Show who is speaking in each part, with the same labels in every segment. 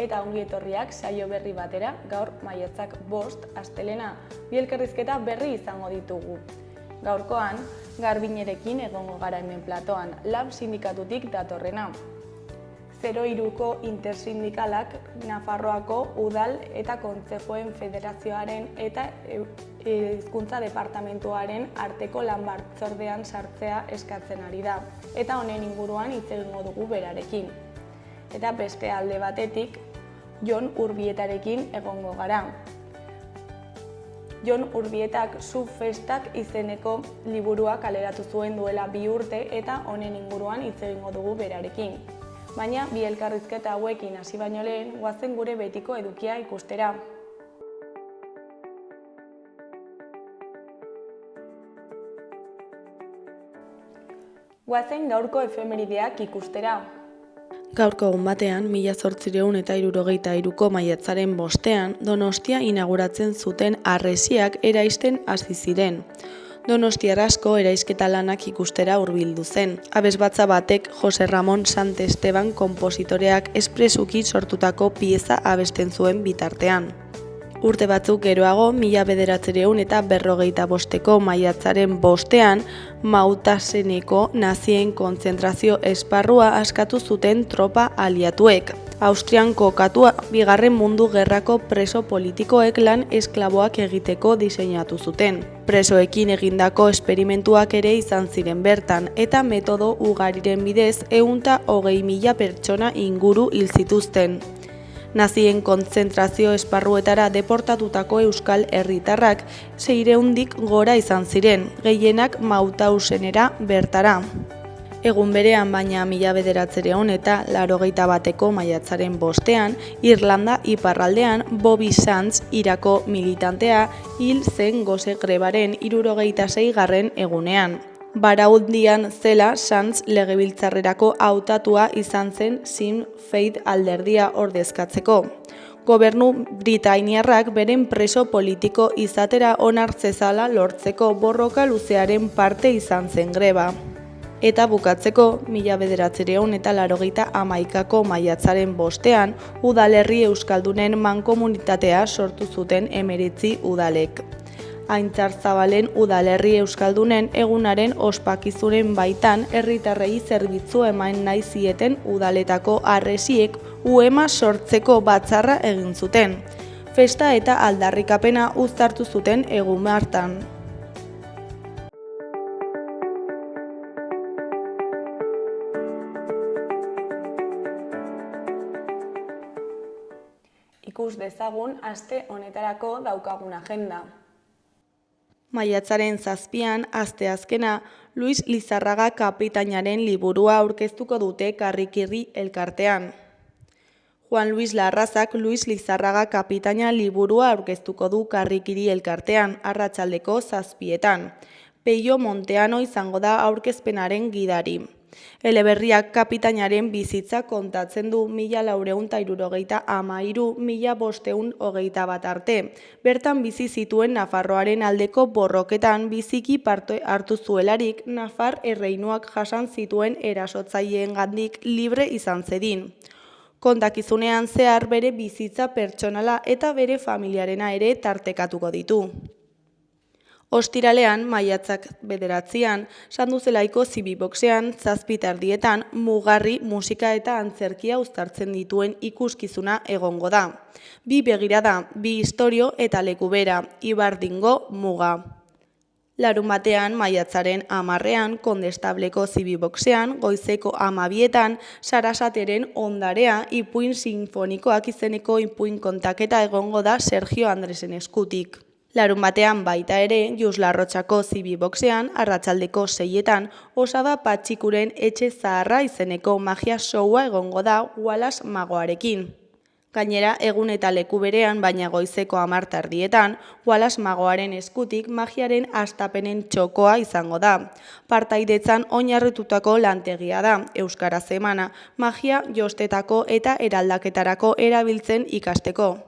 Speaker 1: eta ongi etorriak saio berri batera, gaur maiatzak 5, astelena, bi elkarrizketa berri izango ditugu. Gaurkoan, Garbiñerekin egongo gara hemen platoan, LAB sindikatutik datorrena. 03ko intersindikalak Nafarroako Udal eta Kontzejoen Federazioaren eta Hizkuntza Departamentuaren arteko lan batzordean sartzea eskatzen ari da, eta honen inguruan hitz egingo dugu berarekin. Eta beste alde batetik, Jon Urbietarekin egongo gara. Jon Urbietak Zu Festak izeneko liburua kaleratu zuen duela 2 urte eta honen inguruan hitz egingo dugu berarekin. Baina bi elkarrizketa hauekin hasi baino lehen, goazen gure betiko edukia ikustera. Goazen gaurko efemerideak ikustera.
Speaker 2: Gaurko egun batean, 1873ko maiatzaren 5ean, Donostia inauguratzen zuten harresiak eraisten hasi ziren. Donostiar asko eraisketa lanak ikustera hurbildu zen. Abesbatza batek Jose Ramon Santesteban konpositoreak espresuki sortutako pieza abesten zuen bitartean. Urte batzuk geroago, 1945ko maiatzaren 5ean, Mautaseneko nazien kontzentrazio esparrua askatu zuten tropa aliatuek. Austrian kokatua Bigarren Mundu Gerrako preso politikoek lan esklaboak egiteko diseinatu zuten. Presoekin egindako esperimentuak ere izan ziren bertan, eta metodo ugariren bidez 120.000 pertsona inguru hil zituzten. Nazien kontzentrazio esparruetara deportatutako euskal herritarrak 600dik gora izan ziren, gehienak Mautausenera bertara. Egun berean baina 1981ko maiatzaren 5ean, Irlanda iparraldean Bobby Sands Irako militantea hil zen gose grebaren 76. egunean. Baraundian zela Sands legebiltzarrerako hautatua izan zen Sinn Féin alderdia ordezkatzeko. Gobernu britainiarrak beren preso politiko izatera onartzezala lortzeko borroka luzearen parte izan zen greba. Eta bukatzeko, 1981ko maiatzaren 5ean, udalerri euskaldunen mankomunitatea sortu zuten 19 udalek. Aintzarzabalen udalerri euskaldunen egunaren ospakizunen baitan herritarrei zerbitzu eman nahi zieten udaletako harresiek uema sortzeko batzarra egin zuten. Festa eta aldarrikapena uztartu zuten egun hartan.
Speaker 1: Ikus dezagun aste honetarako daukagun agenda.
Speaker 2: Maiatzaren 7ean, asteazkena, Luis Lizarraga kapitainaren liburua aurkeztuko dute Karrikirri elkartean. Juan Luis Larrazak Luis Lizarraga kapitaina liburua aurkeztuko du Karrikiri elkartean, arratsaldeko 7etan. Peio Monteano izango da aurkezpenaren gidari. Eleberriak kapitainaren bizitza kontatzen du 1473–1521 arte. Bertan bizi zituen Nafarroaren aldeko borroketan biziki parte hartu zuelarik Nafar erreinuak jasan zituen erasotzaileengandik libre izan zedin. Kontakizunean zehar bere bizitza pertsonala eta bere familiarena ere tartekatuko ditu. Ostiralean, maiatzak 9ean, Sanduzelaiko Zibiboxean 7:30 mugarri, musika eta antzerkia uztartzen dituen ikuskizuna egongo da. 2 begirada, 2 istorio eta leku bera, Ibardingo muga. Larunbatean, maiatzaren 10ean, Kondestableko Zibiboxean, goizeko 12etan, Sarasateren ondarea ipuin sinfonikoak izeneko ipuin kontaketa egongo da Sergio Andresen eskutik. Larunbatean baita ere, Juslarrotxako Zibiboxean, arratsaldeko 6etan, Osaba Patxikuren etxe zaharra izeneko magia showa egongo da Wallace magoarekin. Gainera, egun eta leku berean, baina goizeko 10:00 Wallace magoaren eskutik magiaren hastapenen txokoa izango da. Partaidetzan oinarritutako lantegia da, euskaraz emana, magia jostetako eta eraldaketarako erabiltzen ikasteko.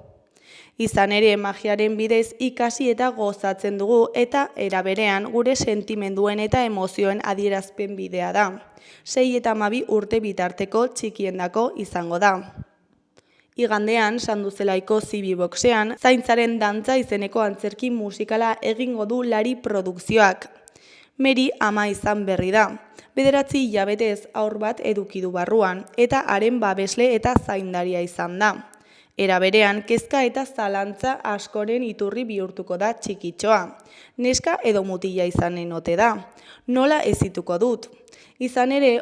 Speaker 2: Izan ere, magiaren bidez ikasi eta gozatzen dugu eta era berean gure sentimenduen eta emozioen adierazpen bidea da. 6 eta 12 urte bitarteko txikiendako izango da. Igandean, Sanduzelaiko Zibi Boxean, Zaintzaren dantza izeneko antzerki musikala egingo du Lari produkzioak. Meri ama izan berri da. 9 hilabetez haur bat eduki du barruan, eta haren babesle eta zaindaria izan da. Era berean, kezka eta zalantza askoren iturri bihurtuko da txikitxoa. Neska edo mutila izanen ote da. Nola ezituko dut? Izan ere,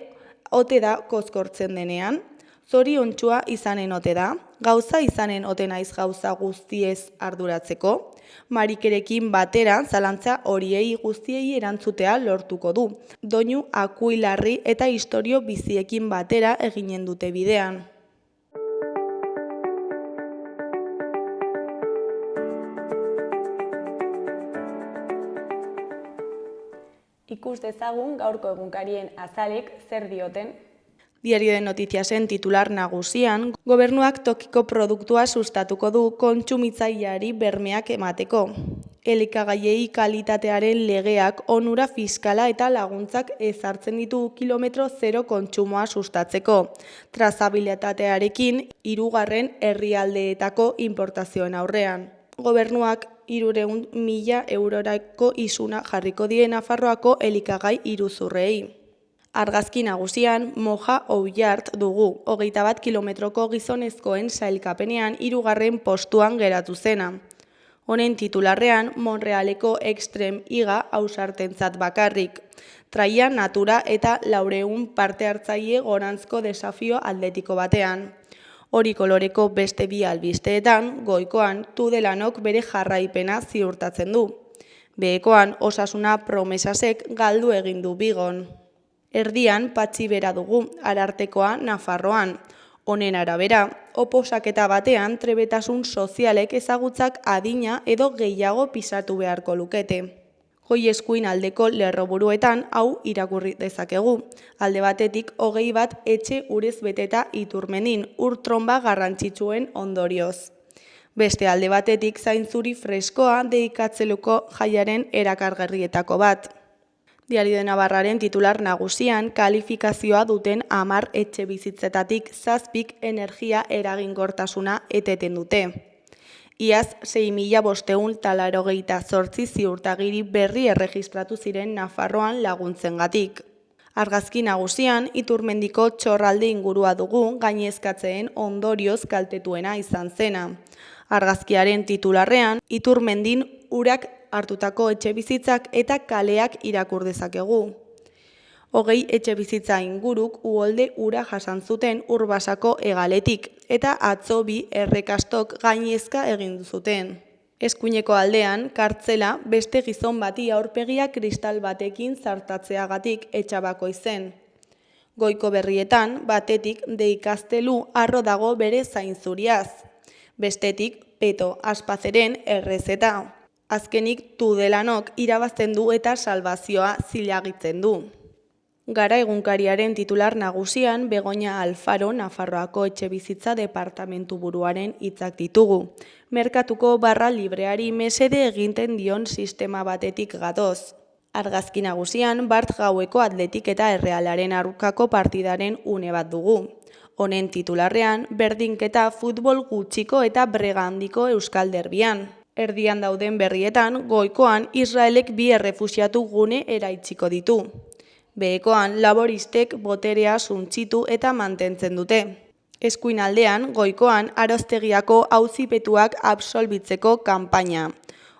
Speaker 2: ote da kozkortzen denean? Zoriontsua izanen ote da? Gauza izanen ote naiz gauza guztiez arduratzeko? Marikerekin batera zalantza horiei guztiei erantzutea lortuko du. Doinu akuilarri eta istorio biziekin batera eginen dute bidean.
Speaker 1: Ikus dezagun gaurko egunkarien azalek zer dioten.
Speaker 2: Diario de Notiziasen titular nagusian, gobernuak tokiko produktua sustatuko du kontsumitzaileari bermeak emateko. Elikagaiei kalitatearen legeak onura fiskala eta laguntzak ezartzen ditu kilometro zero kontsumoa sustatzeko. Trazabilitatearekin 3. herrialdeetako importazioen aurrean. Gobernuak 300.000 eurorako isuna jarriko die Nafarroako elikagai iruzurrei. Argazki nagusian, Moja Ollart dugu, 21 kilometroko gizonezkoen sailkapenean 3. postuan geratu zena. Honen titularrean, Monrealeko Extreme Iga ausartentzat bakarrik. Traia, natura eta 400 parte hartzaile gorantzko desafio atletiko batean. Hori koloreko beste bi albisteetan, goikoan Tudelanok bere jarraipena ziurtatzen du. Behekoan, Osasuna Promesasek galdu egin du Bigon. Erdian, Patxi bera dugu, Arartekoa Nafarroan. Honen arabera, oposaketa batean trebetasun sozialek ezagutzak adina edo gehiago pisatu beharko lukete. Goi eskuin aldeko lerroburuetan hau irakurri dezakegu. Alde batetik 21 etxe urez beteta Iturmendin, urtronba garrantzitsuen ondorioz. Beste alde batetik zainzuri freskoa deikatzeluko jaiaren erakargarrietako bat. Diario de Navarraren titular nagusian, kalifikazioa duten 10 etxe bizitzetatik 7 energia eraginkortasuna eteten dute. Iaz 6.588 ziurtagiri berri erregistratu ziren Nafarroan laguntzengatik. Argazki nagusian, Iturmendiko txorralde ingurua dugu gainezkatzeen ondorioz kaltetuena izan zena. Argazkiaren titularrean, Iturmendin urak hartutako etxebizitzak eta kaleak irakur dezakegu. 20 etxebizitza inguruk uholde ura jasan zuten Urbasako hegaletik eta atzo 2 errekastok gainezka egin zuten. Eskuineko aldean, kartzela beste gizon bati aurpegia kristal batekin zartatzeagatik etxabako izen. Goiko berrietan, batetik deikaztelu arro dago bere zainzuriaz. Bestetik, Peto Aspazeren errezeta. Azkenik Tudelanok irabazten du eta salbazioa zilagitzen du. Gara egunkariaren titular nagusian Begoña Alfaro Nafarroako etxebizitza departamentu buruaren hitzak ditugu. Merkatuko barra libreari mesede eginten dion sistema batetik gatoz. Argazki nagusian Bart gaueko atletik eta Errealaren aurkako partidaren une bat dugu. Honen titularrean berdinketa futbol gutxiko eta brega handiko euskal derbian. Erdian dauden berrietan, goikoan Israelek 2 errefuxiatu gune eraitsiko ditu. Behekoan laboristek boterea suntsitu eta mantentzen dute. Eskuin aldean, goikoan Aroztegiako auzipetuak absolbitzeko kanpaina.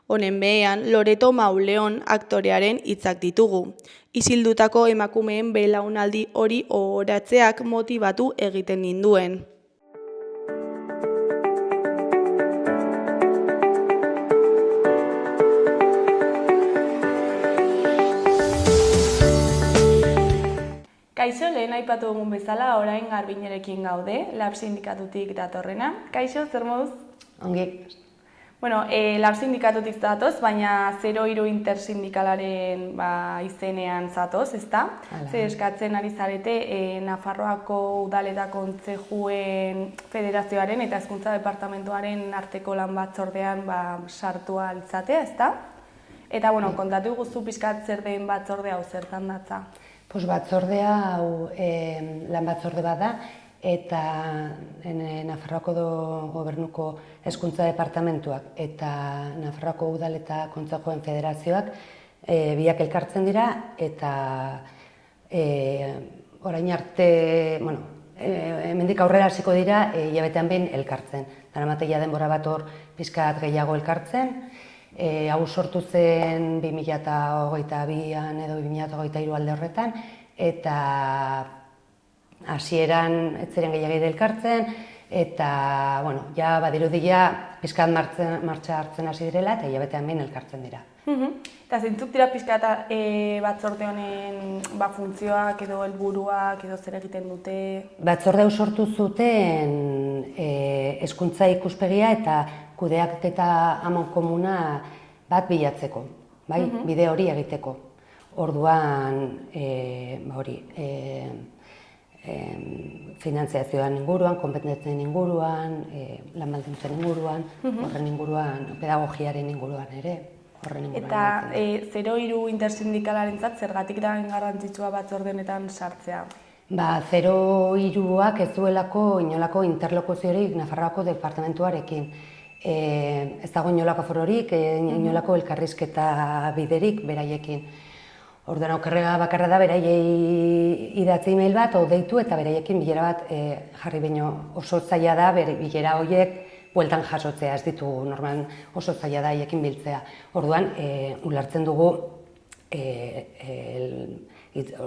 Speaker 2: Honen behean, Loreto Mauleon aktorearen hitzak ditugu. Isildutako emakumeen belaunaldi hori ohoratzeak motibatu egiten ninduen.
Speaker 1: Kaixo, lehen aipatu dugun bezala, orain Garbiñerekin gaude, Lab sindikatutik datorrena. Kaixo, zer moduz?
Speaker 3: Ongi.
Speaker 1: Bueno, Lab sindikatutik zatoz, baina 03 intersindikalaren izenean zatoz, ezta? Zer eskatzen ari zarete Nafarroako udaletako kontsejuen federazioaren eta hezkuntza departamentuaren arteko lan batzordean sartua altzatea, ezta? Eta, bueno, kontatu guzu pixkat zer den batzorde hau zertan datza.
Speaker 3: Batzorde hau lan batzorde bat da, eta Nafarroako Gobernuko Hezkuntza Departamentuak eta Nafarroako Udal eta Kontzejoen Federazioak biak elkartzen dira, eta orain arte, hemendik aurrera hasiko dira hilabetean behin elkartzen. Daramate ja denbora bat hor pixkat gehiago elkartzen. Hau sortu zen 2022an edo 2023 alde horretan, eta hasieran ez ziren gehiagire elkartzen, eta ja badirudia pixkat martxa hartzen hasi direla, eta hilabetean behin elkartzen dira.
Speaker 1: Eta zeintzuk dira pixka batzorde honen funtzioak edo helburuak edo zer egiten dute?
Speaker 3: Batzorde hau sortu zuten hezkuntza ikuspegia eta kudeaketa amankomuna bat bilatzeko, bide hori egiteko. Orduan, finantziazioan inguruan, konpetentzien inguruan, lan baldintzen inguruan, horren inguruan, pedagogiaren inguruan ere.
Speaker 1: Eta 03 intersindikalarentzat zergatik da garrantzitsua batzorde honetan sartzea?
Speaker 3: 03ak ez duelako inolako interlokuziorik Nafarroako departamentuarekin. Ez dago inolako fororik, inolako elkarrizketa biderik beraiekin. Orduan aukerrega bakarra da beraiei idatzi e-mail bat, deitu eta beraiekin bilera bat jarri, baino oso zaila da bilera horiek bueltan jasotzea, ez ditugu normal oso zaila da haiekin biltzea. Orduan, ulertzen dugu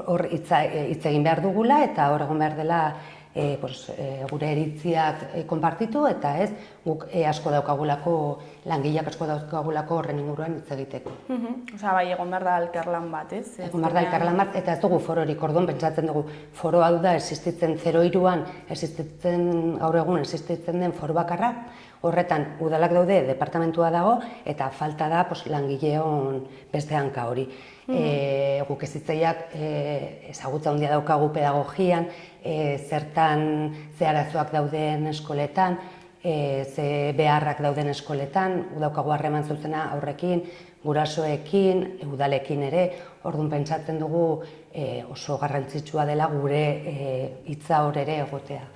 Speaker 3: hor hitz egin behar dugula eta hor egon behar dela gure iritziak konpartitu, eta ez guk asko daukagulako, langileak asko daukagulako horren inguruan hitz egiteko.
Speaker 1: Osea, bai, egon behar da elkarlan bat, ez?
Speaker 3: Egon behar da elkarlan bat, eta ez dugu fororik, orduan pentsatzen dugu foro hau da existitzen 03an, gaur egun existitzen den foro bakarra, horretan udalak daude, departamentua dago, eta falta da langileon beste hanka hori. Guk ezitzaiak ezagutza handia daukagu pedagogian, zertan ze arazoak dauden eskoletan, ze beharrak dauden eskoletan, daukagu harreman zuzena aurrekin, gurasoekin, udalekin ere, orduan pentsatzen dugu oso garrantzitsua dela gure hitza hor ere egotea.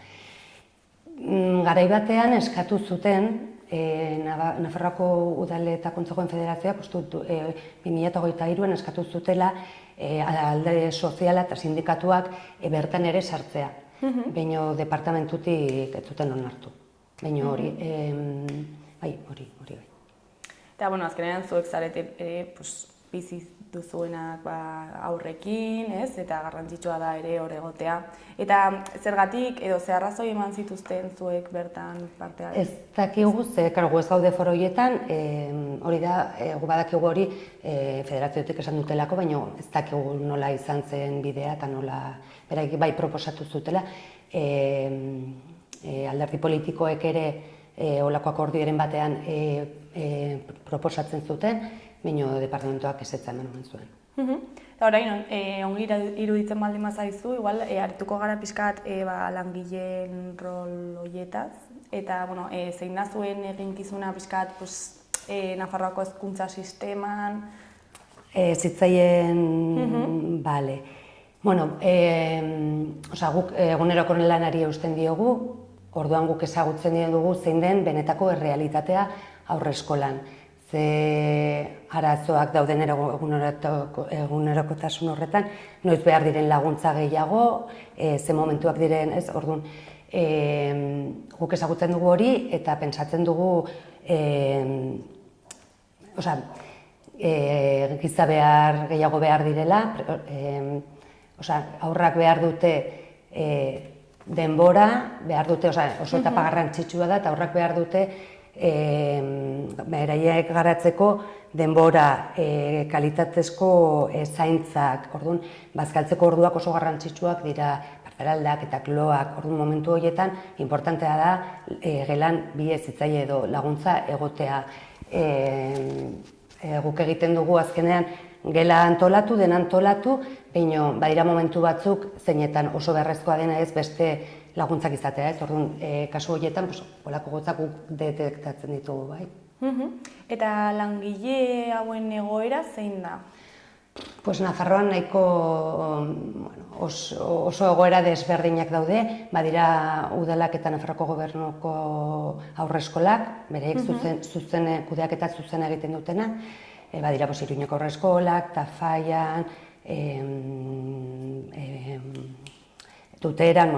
Speaker 3: Garai batean eskatu zuten, Nafarroako Udal eta Kontzejoen Federazioak 2023an eskatu zutela alde soziala eta sindikatuak bertan ere sartzea. Baina departamentutik ez zuten onartu. Baina hori, hori.
Speaker 1: Eta, azkenean zuek zarete bizi duzuenak aurrekin, eta garrantzitsua da ere hor egotea. Eta zergatik edo ze arrazoi eman zituzten zuek bertan parte hartu?
Speaker 3: Ez dakigu, gu ez gaude foro horietan, hori da, gu badakigu hori federazioetik esan dutelako, baina ez dakigu nola izan zen bidea eta nola beraik bai proposatu zutela. Alderdi politikoek ere olako akordioaren batean proposatzen zuten, baina departamentuak ezetza eman omen zuen.
Speaker 1: Eta orain, ongi iruditzen baldin bazaizu, igual, arituko gara pixkat langileen rol horietaz, eta zein da zuen eginkizuna pixkat Nafarroako hezkuntza sisteman?
Speaker 3: Zitzaien, bale. Guk eguneroko lanari eusten diogu, orduan guk ezagutzen dugu zein den benetako errealitatea aurreskolan. Ze arazoak dauden egunerokotasun horretan, noiz behar diren laguntza gehiago, ze momentuak diren, ez, orduan, guk ezagutzen dugu hori eta pentsatzen dugu giza behar gehiago behar direla, haurrak behar dute denbora, behar dute, oso etapa garrantzitsua da, eta haurrak behar dute beraiek garatzeko denbora, kalitatezko zaintzak, orduan, bazkaltzeko orduak oso garrantzitsuak dira, parteraldak eta kloak, orduan momentu horietan, importantea da gelan bi hezitzaile edo laguntza egotea. Guk egiten dugu azkenean gela antolatu, dena antolatu, baina badira momentu batzuk zeinetan oso beharrezkoa dena ez beste laguntzak izatea, ez? Orduan, kasu horietan, holako gotzak detektatzen ditugu, bai.
Speaker 1: Eta langile hauen egoera zein da?
Speaker 3: Nafarroan nahiko oso egoera desberdinak daude, badira udalak eta Nafarroko gobernuko aurreskolak, bereik kudeaketa zuzen egiten dutena, badira Iruñeko aurreskolak, Tafallan, Tuteran,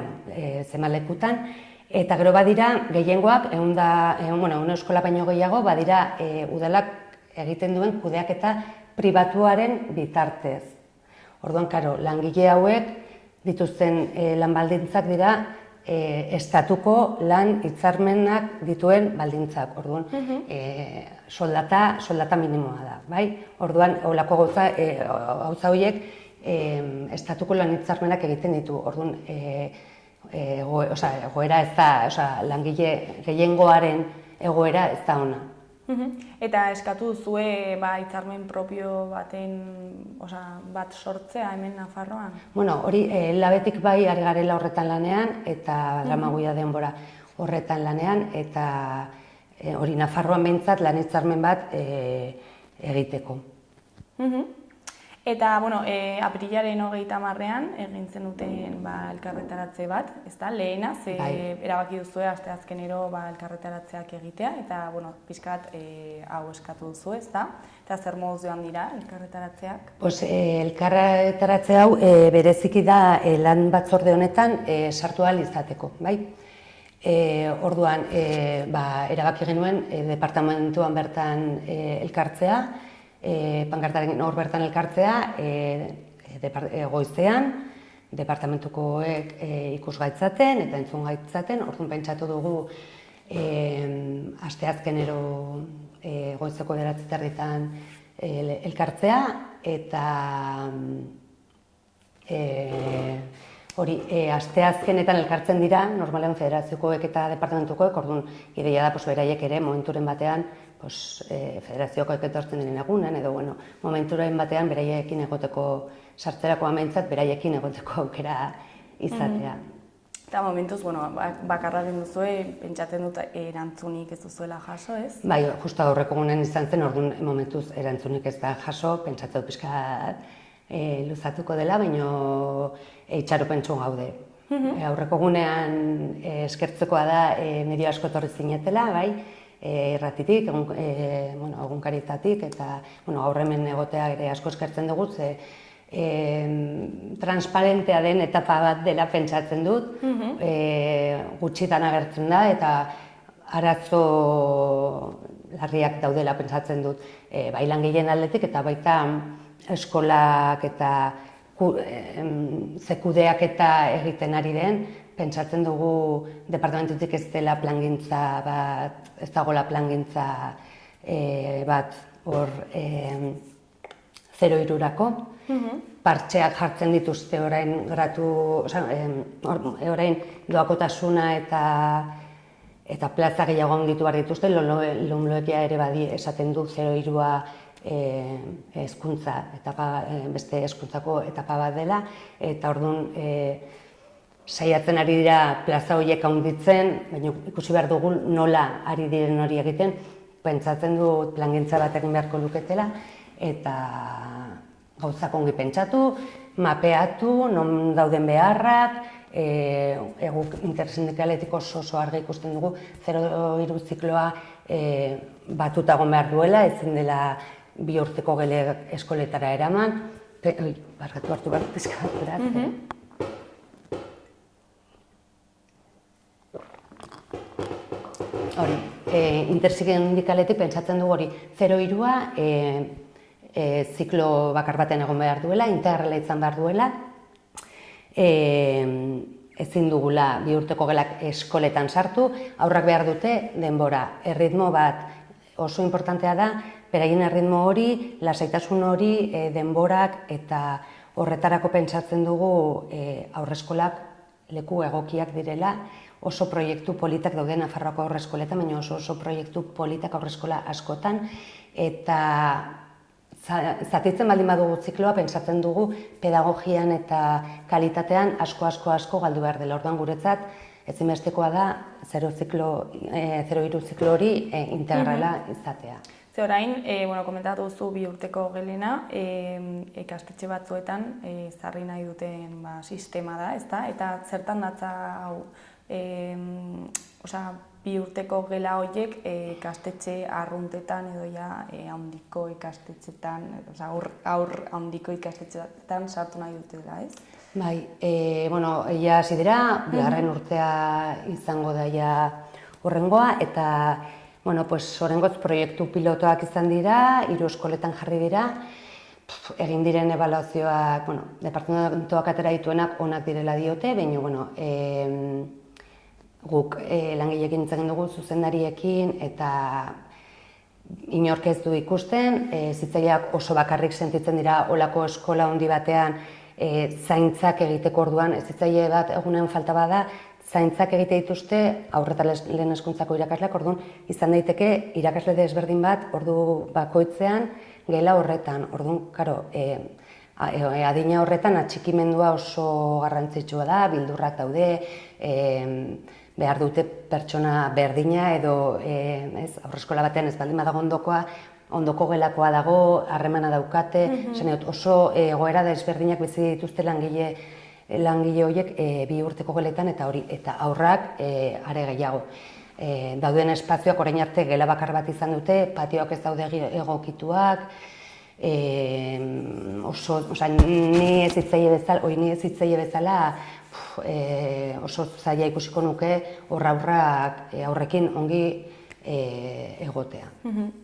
Speaker 3: zemalekutan, eta gero badira gehiengoak, ehun eskola baino gehiago, badira udalak egiten duen kudeaketa pribatuaren bitartez. Orduan, karo, langile hauek dituzten lan baldintzak dira estatuko lan hitzarmenak dituen baldintzak. Orduan, soldata minimoa da, bai? Orduan, holako gauza horiek estatuko lan hitzarmenak egiten ditu. Orduan, egoera ez da, langile gehiengoaren egoera ez da ona.
Speaker 1: Eta eskatu duzue hitzarmen propio bat sortzea hemen Nafarroan?
Speaker 3: Hori labetik bai ari garela horretan lanean, eta dramaguia denbora horretan lanean, eta hori Nafarroan behintzat lan hitzarmen bat egiteko.
Speaker 1: Eta, apirilaren 30ean egin zenuten elkarretaratze bat, ezta, lehena, ze erabaki duzue asteazkenero elkarretaratzeak egitea, eta, pixkat hau eskatu duzu, ezta? Eta zer moduz joan dira elkarretaratzeak?
Speaker 3: Elkarretaratze hau bereziki da lan batzorde honetan sartu ahal izateko, bai? Orduan, erabaki genuen departamentuan bertan elkartzea, pankartaren hor bertan elkartzea, goizean, departamentukoek ikusgaitzaten eta entzungaitzaten, orduan pentsatu dugu asteazkenero goizeko 9:30 elkartzea, eta hori, asteazkenetan elkartzen dira, normalean federaziokoek eta departamentukoek, orduan ideia da beraiek ere momenturen batean federaziokoek etortzen diren egunen, edo momenturen batean beraiekin egoteko sartzerako amaitzat, beraiekin egoteko aukera izatea.
Speaker 1: Eta momentuz, bakarra den duzue, pentsatzen dut erantzunik ez duzuela jaso, ez?
Speaker 3: Bai, justu aurreko egunen izan zen, orduan momentuz erantzunik ez da jaso, pentsatzen dut pixka luzatuko dela, baina itxaropentsu gaude. Aurreko egunean eskertzekoa da medio asko etorri zinetela, bai, irratitik, egunkaritatik, eta gaur hemen egotea ere asko eskertzen dugu, ze transparentea den etapa bat dela pentsatzen dut, gutxitan agertzen da, eta arazo larriak daudela pentsatzen dut, bai langileen aldetik, eta baita eskolak eta kudeak eta egiten ari den, pentsatzen dugu departamentutik ez dela plangintza bat, ez dagoela plangintza bat hor 0-3-rako. Partxeak jartzen dituzte orain orain doakotasuna eta plaza gehiago onditu behar dituzte, LOMLOEkia ere badi esaten du 0-3a hezkuntza etapa, beste hezkuntzako etapa bat dela, eta orduan saiatzen ari dira plaza horiek handitzen, baina ikusi behar dugu nola ari diren hori egiten, pentsatzen dut plangintza bat egin beharko luketela, eta gauzak ongi pentsatu, mapeatu, non dauden beharrak, eguk intersindikaletik oso argi ikusten dugu 0-3 zikloa batuta egon behar duela, ezin dela 2 urteko gele eskoletara eraman, barkatu hartu behar pizkabat. Hori, intersindikaletik pentsatzen dugu hori 0-3a ziklo bakar baten egon behar duela, integrala izan behar duela, ezin dugula 2 urteko gelak eskoletan sartu, aurrak behar dute denbora, erritmo bat oso importantea da, beraien erritmo hori, lasaitasun hori, denborak eta horretarako pentsatzen dugu aurreskolak leku egokiak direla, oso proiektu politak daude Nafarroako aurreskoletan, baina oso proiektu politak aurreskola askotan, eta zatitzen baldin badugu zikloa, pentsatzen dugu pedagogian eta kalitatean asko galdu behar dela. Orduan guretzat, ezinbestekoa da 0-3 ziklo hori integrala izatea.
Speaker 1: Ze orain, komentatu duzu 2 urteko gelena, ikastetxe batzuetan ezarri nahi duten sistema da, ezta? Eta zertan datza hau, 2 urteko gela horiek ikastetxe arruntetan edo handiko ikastetxetan, aur handiko ikastetxetan sartu nahi dutela, ez?
Speaker 3: Bai, ja hasi dira, bigarren urtea izango da ja horrengoa, eta horrengoz proiektu pilotoak izan dira, 3 eskoletan jarri dira, egin diren ebaluazioak, departamentuak atera dituenak onak direla diote, baina, guk langileekin hitz egin dugu zuzendariekin eta inork ez du ikusten, hezitzaileak oso bakarrik sentitzen dira olako eskola handi batean zaintzak egiteko orduan, hezitzaile bat egunean falta bada, zaintzak egite dituzte aurre eta lehen hezkuntzako irakasleak, orduan izan daiteke irakasle desberdin bat ordu bakoitzean gela horretan, orduan, karo, adina horretan atxikimendua oso garrantzitsua da, bildurrak daude, behar dute pertsona berdina edo aurreskola batean ez baldin badago ondoko gelakoa dago, harremana daukate, oso egoera desberdinak bizi dituzte langile horiek 2 urteko geletan eta aurrak are gehiago. Dauden espazioak orain arte gela bakar bat izan dute, patioak ez daude egokituak, ni hezitzaile bezala oso zaila ikusiko nuke aurrekin ongi egotea.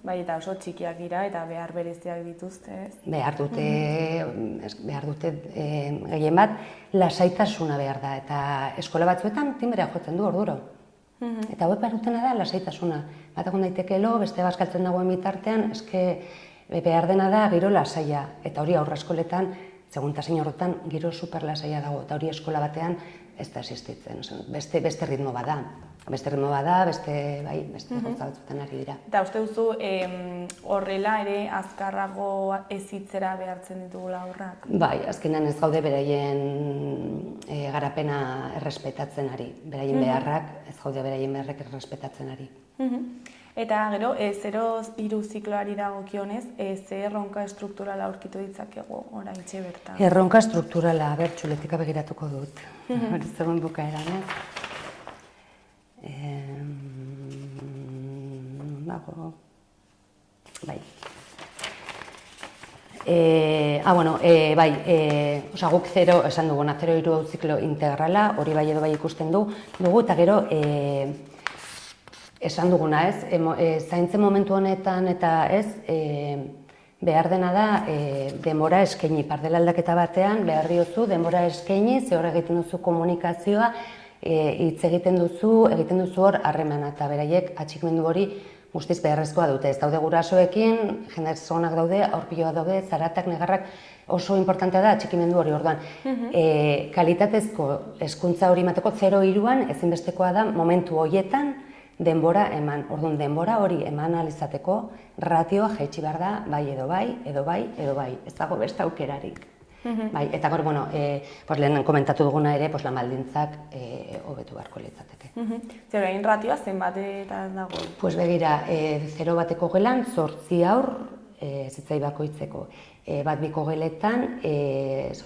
Speaker 1: Bai, eta oso txikiak dira eta behar bereziak dituzte, ez?
Speaker 3: Behar dute gehien bat, lasaitasuna behar da, eta eskola batzuetan tinbrea jotzen du orduro. Eta hauek behar dutena da lasaitasuna. Bat egon daitekeelo, beste bazkaltzen dagoen bitartean, behar dena da giro lasaia, eta hori aurre eskoletan, seguntasin horretan, giro superlasaia dago, eta hori eskola batean ez da existitzen, beste ritmo bada. Beste gauza batzuetan ari dira.
Speaker 1: Eta uste duzu horrela ere azkarrago hezitzera behartzen ditugula aurrak?
Speaker 3: Bai, azkenean ez gaude beraien garapena errespetatzen ari. Beraien beharrak, ez gaude beraien beharrak errespetatzen ari.
Speaker 1: Eta gero, 0-3 zikloari dagokionez, ze erronka estrukturala aurkitu ditzakegu oraintxe bertan?
Speaker 3: Erronka estrukturala, txuletika begiratuko dut. Zegoen bukaeran, ez? Guk 0, esan duguna, 0-3 ziklo integrala, hori bai edo bai ikusten dugu, eta gero esan duguna, ez, zaintzen momentu honetan eta ez, behar dena da denbora eskaini, pardela aldaketa batean, behar diozu denbora eskaini, ze hor egiten duzu komunikazioa, hitz egiten duzu hor harremana, eta beraiek atxikimendu hori guztiz beharrezkoa dute. Ez daude gurasoekin, jende zonak daude, aurpiloak daude, zaratak, negarrak, oso importantea da atxikimendu hori orduan. Kalitatezko hezkuntza hori emateko 0-3an ezinbestekoa da momentu horietan denbora eman. Orduan denbora hori eman ahal izateko ratioa jaitsi behar da, bai edo bai, edo bai, edo bai. Ez dago beste aukerarik. Eta gero, lehen komentatu duguna ere, lan baldintzak hobetu beharko litzateke.
Speaker 1: Zer egin ratioa zenbatetan dago?
Speaker 3: Begira, 0 bateko gelan 8 haur hezitzai bakoitzeko. Bat biko geletan 12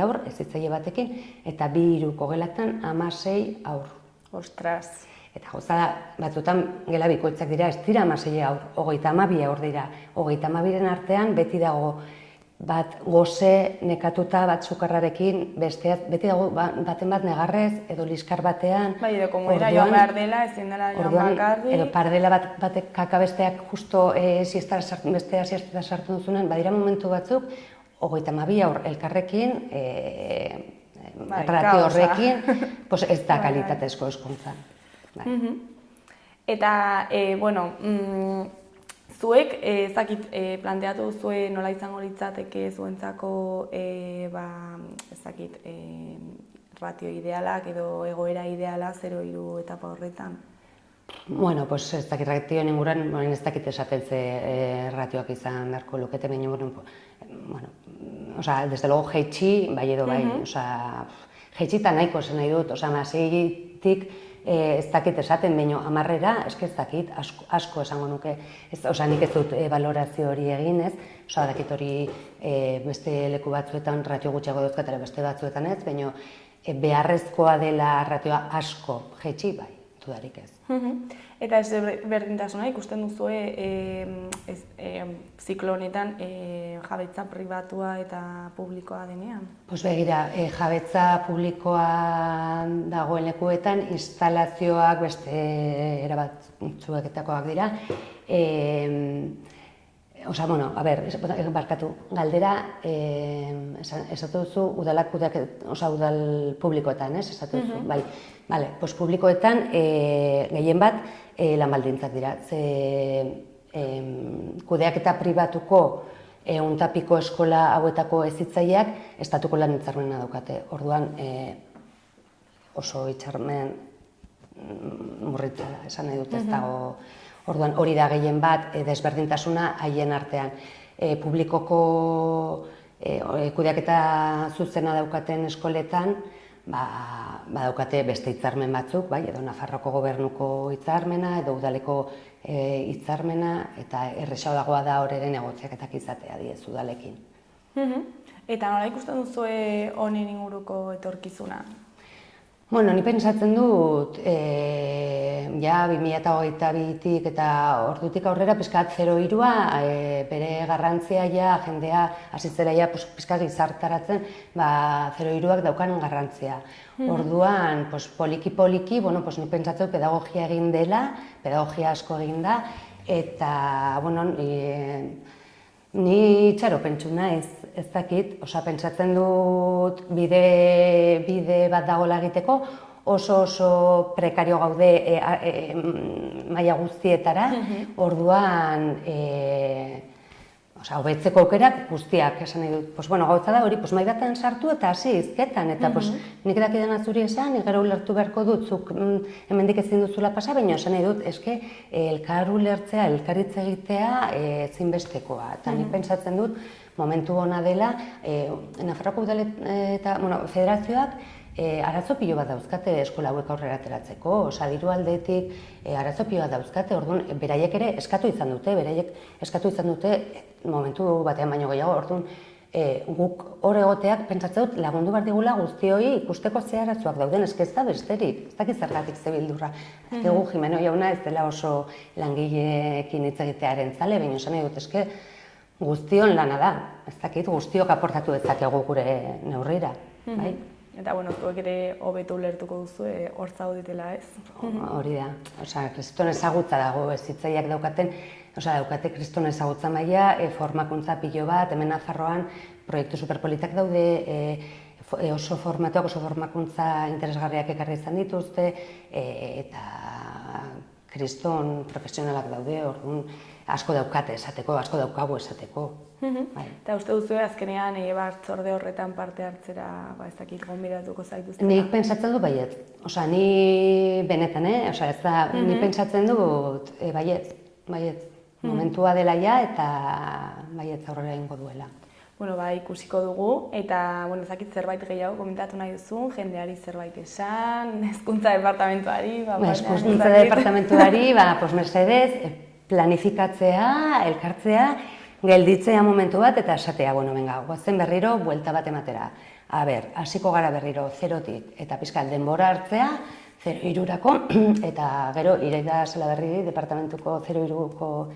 Speaker 3: haur hezitzaile batekin, eta 2-3ko geletan 16 haur.
Speaker 1: Ostras!
Speaker 3: Eta gauza da, batzutan gela bikoitzak dira, ez dira 16 haur, 32 haur dira. 32-ren artean beti dago bat goze nekatuta, bat sukarrarekin, beti dago baten bat negarrez, edo liskar batean.
Speaker 1: Bai, edo komunera joan behar dela, ezin dela joan bakarri.
Speaker 3: Edo pardela batek kaka besteak justo bestea siestara sartu duzunen, badira momentu batzuk, 32 haur elkarrekin, ratio horrekin, ez da kalitatezko hezkuntza.
Speaker 1: Eta, zuek, planteatu zuen nola izango litzateke zuentzako ratio idealak edo egoera ideala 0-3 etapa horretan?
Speaker 3: Ez dakit ratioen inguruan, ez dakit esaten ze ratioak izan beharko lukete, desde luego jeitsi, bai edo bai, jeitsi eta nahiko zen nahi dut, 6-tik ez dakit esaten, baino 10-era, eske ez dakit, asko esango nuke, nik ez dut balorazio hori egin, ez? Dakit hori beste leku batzuetan ratio gutxiago dauzkatera, beste batzuetan ez, baino beharrezkoa dela ratioa asko jetxi, bai, dudarik ez.
Speaker 1: Eta ez berdintasuna ikusten duzue ziklo honetan jabetza pribatua eta publikoa denean?
Speaker 3: Begira, jabetza publikoa dagoen lekuetan instalazioak beste erabatzueketakoak dira. Barkatu, galdera, esatu duzu udal publikoetan, ez? Esatu duzu, bai. Publikoetan gehien bat lan baldintzak dira. Kudeaketa pribatuko untapiko eskola hauetako hezitzaileak estatuko lan hitzarmena daukate. Orduan oso hitzarmen murritzela, esan nahi dut ez dago. Orduan hori da gehien bat desberdintasuna haien artean. Publikoko kudeaketa zuzena daukaten eskoletan daukate beste hitzarmen batzuk, edo Nafarroko gobernuko hitzarmena, edo udaleko hitzarmena, eta errazagoa da horren negoziaketak izatea diez udalekin.
Speaker 1: Eta nola ikusten duzue honen inguruko etorkizuna?
Speaker 3: Ni pentsatzen dut, 2022tik eta ordutik aurrera pixkat 03a bere garrantzia jendea hasitzera pixkat gizartaratzen 03ak daukan garrantzia. Orduan, poliki-poliki, ni pentsatzen pedagogia egin dela, pedagogia asko egin da, eta, ni txaropentsu naiz, ez dakit, pentsatzen dut bide bat dagoela egiteko, oso prekario gaude maila guztietara, orduan hobetzeko aukerak guztiak, esan nahi dut. Gauza da hori, mahai batean sartu eta hasi hizketan, eta nik dakidana zuri esan, gero ulertu beharko dut, zuk hemendik ezin duzula pasa, baina esan nahi dut, eske elkar ulertzea, elkarritz egitea ezinbestekoa. Eta nik pentsatzen dut, momentu ona dela, Nafarroako udal eta federazioak arazo pilo bat dauzkate eskola hauek aurrera ateratzeko, diru aldetik arazo pilo bat dauzkate, orduan beraiek ere eskatu izan dute, momentu batean baino gehiago, orduan guk hor egoteak pentsatzen dut lagundu behar digula guztioi ikusteko ze arazoak dauden, eske ez da besterik, ez dakit zergatik zebildurra. Egu Jimeno jauna ez dela oso langileekin hitz egitearen zale, baina esan nahi dut eske guztion lana da, ez dakit guztiok aportatu dezakegu gure neurrira, bai?
Speaker 1: Eta, zuek ere hobeto ulertuko duzu, hor zaudetela ez?
Speaker 3: Hori da, kriston ezagutza dago, hezitzaileak daukate kriston ezagutza maila, formakuntza pilo bat, hemen Nafarroan proiektu superpolitak daude, oso formakuntza interesgarriak ekarri izan dituzte, eta kriston profesionalak daude, orduan asko daukate esateko, asko daukagu esateko.
Speaker 1: Eta uste duzu azkenean batzorde horretan parte hartzera, ez dakit, gonbidatuko zaituztela?
Speaker 3: Nik pentsatzen dut baietz. Ni benetan, nik pentsatzen dut baietz. Momentua dela ja eta baietz aurrera egingo duela.
Speaker 1: Ikusiko dugu, eta ezakit zerbait gehiago komentatu nahi duzun, jendeari zerbait esan, hezkuntza departamentuari...
Speaker 3: Hezkuntza departamentuari, mesedez, planifikatzea, elkartzea, gelditzea momentu bat eta esatea, goazen berriro, buelta bat ematera. Hasiko gara berriro 0tik eta pixkat denbora hartzea, 03ako, eta gero ireida zela berri departamentuko 03ko